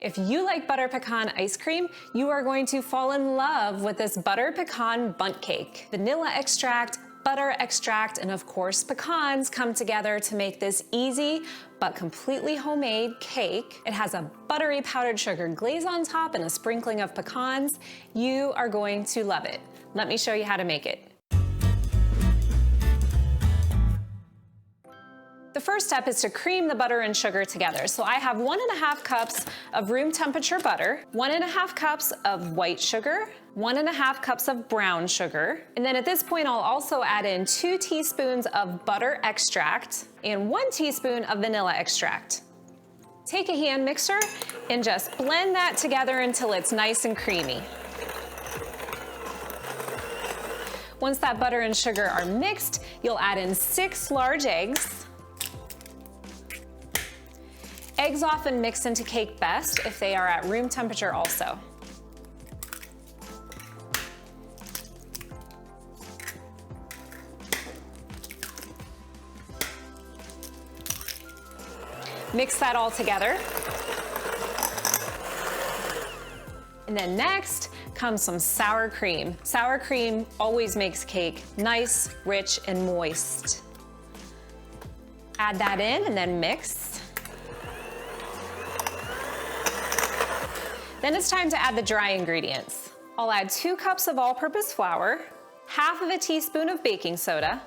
If you like butter pecan ice cream, you are going to fall in love with this butter pecan bundt cake. Vanilla extract, butter extract, and of course pecans come together to make this easy but completely homemade cake. It has a buttery powdered sugar glaze on top and a sprinkling of pecans. You are going to love it. Let me show you how to make it. The first step is to cream the butter and sugar together. So I have 1.5 cups of room temperature butter, 1.5 cups of white sugar, 1.5 cups of brown sugar. And then at this point, I'll also add in 2 teaspoons of butter extract and 1 teaspoon of vanilla extract. Take a hand mixer and just blend that together until it's nice and creamy. Once that butter and sugar are mixed, you'll add in 6 large eggs. Eggs often mix into cake best if they are at room temperature also. Mix that all together. And then next comes some sour cream. Sour cream always makes cake nice, rich, and moist. Add that in and then mix. Then it's time to add the dry ingredients. I'll add 2 cups of all-purpose flour, half of a teaspoon of baking soda,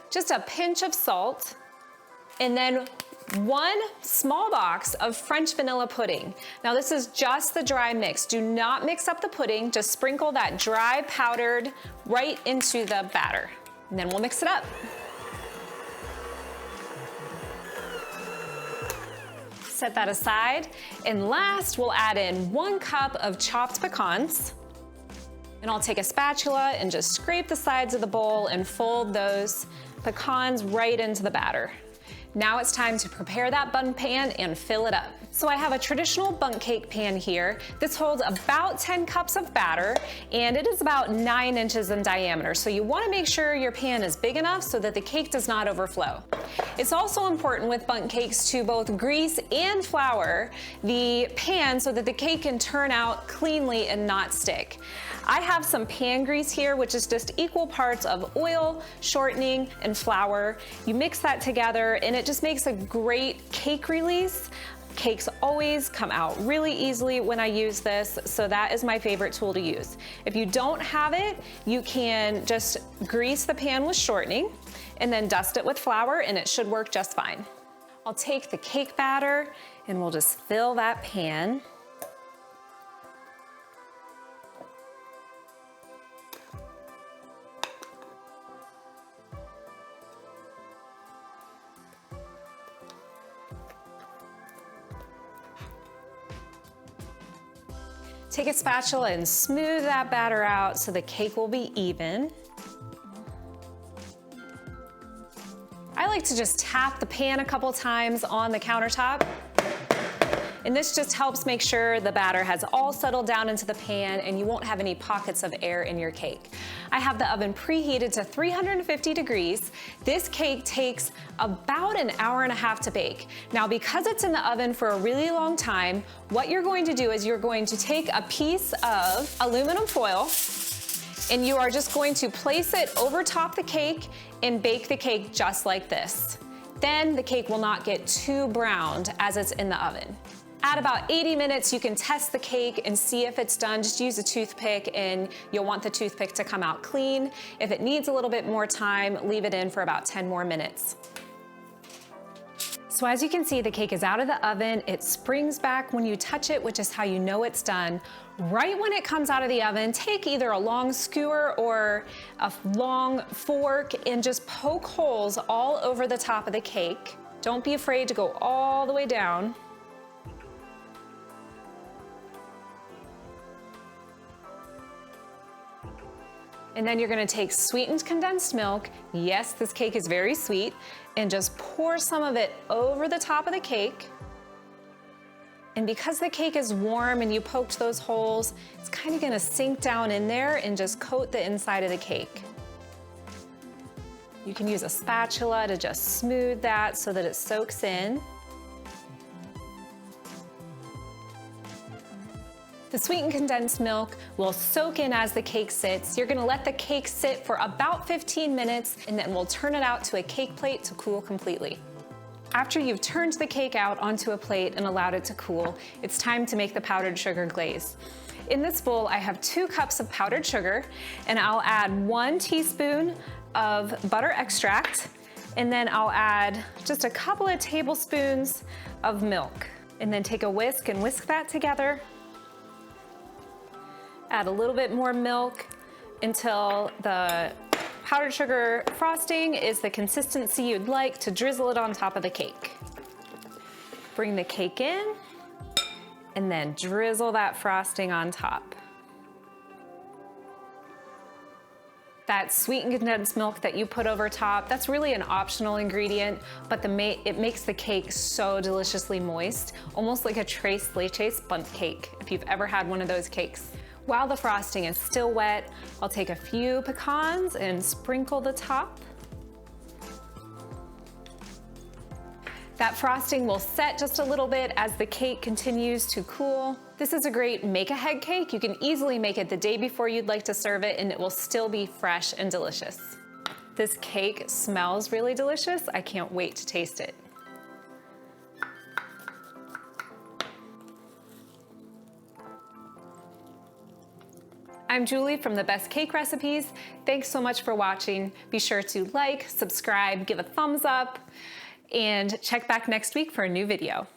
just a pinch of salt, and then 1 small box of French vanilla pudding. Now this is just the dry mix. Do not mix up the pudding, just sprinkle that dry powdered right into the batter. And then we'll mix it up. Set that aside. And last, we'll add in 1 cup of chopped pecans. And I'll take a spatula and just scrape the sides of the bowl and fold those pecans right into the batter. Now it's time to prepare that bundt pan and fill it up. So I have a traditional bundt cake pan here. This holds about 10 cups of batter and it is about 9 inches in diameter. So you want to make sure your pan is big enough so that the cake does not overflow. It's also important with bundt cakes to both grease and flour the pan so that the cake can turn out cleanly and not stick. I have some pan grease here, which is just equal parts of oil, shortening, and flour. You mix that together and it just makes a great cake release. Cakes always come out really easily when I use this, so that is my favorite tool to use. If you don't have it, you can just grease the pan with shortening and then dust it with flour and it should work just fine. I'll take the cake batter and we'll just fill that pan. Take a spatula and smooth that batter out so the cake will be even. I like to just tap the pan a couple times on the countertop. And this just helps make sure the batter has all settled down into the pan and you won't have any pockets of air in your cake. I have the oven preheated to 350 degrees. This cake takes about 1.5 hours to bake. Now, because it's in the oven for a really long time, what you're going to do is you're going to take a piece of aluminum foil and you are just going to place it over top the cake and bake the cake just like this. Then the cake will not get too browned as it's in the oven. At about 80 minutes, you can test the cake and see if it's done. Just use a toothpick and you'll want the toothpick to come out clean. If it needs a little bit more time, leave it in for about 10 more minutes. So as you can see, the cake is out of the oven. It springs back when you touch it, which is how you know it's done. Right when it comes out of the oven, take either a long skewer or a long fork and just poke holes all over the top of the cake. Don't be afraid to go all the way down. And then you're gonna take sweetened condensed milk. Yes, this cake is very sweet. And just pour some of it over the top of the cake. And because the cake is warm and you poked those holes, it's kind of gonna sink down in there and just coat the inside of the cake. You can use a spatula to just smooth that so that it soaks in. The sweetened condensed milk will soak in as the cake sits. You're gonna let the cake sit for about 15 minutes, and then we'll turn it out to a cake plate to cool completely. After you've turned the cake out onto a plate and allowed it to cool, it's time to make the powdered sugar glaze. In this bowl, I have 2 cups of powdered sugar, and I'll add 1 teaspoon of butter extract, and then I'll add just a couple of tablespoons of milk. And then take a whisk and whisk that together. Add a little bit more milk until the powdered sugar frosting is the consistency you'd like to drizzle it on top of the cake. Bring the cake in and then drizzle that frosting on top. That sweetened condensed milk that you put over top, that's really an optional ingredient, but it makes the cake so deliciously moist, almost like a tres leches bundt cake, if you've ever had one of those cakes. While the frosting is still wet, I'll take a few pecans and sprinkle the top. That frosting will set just a little bit as the cake continues to cool. This is a great make-ahead cake. You can easily make it the day before you'd like to serve it, and it will still be fresh and delicious. This cake smells really delicious. I can't wait to taste it. I'm Julie from The Best Cake Recipes. Thanks so much for watching. Be sure to like, subscribe, give a thumbs up, and check back next week for a new video.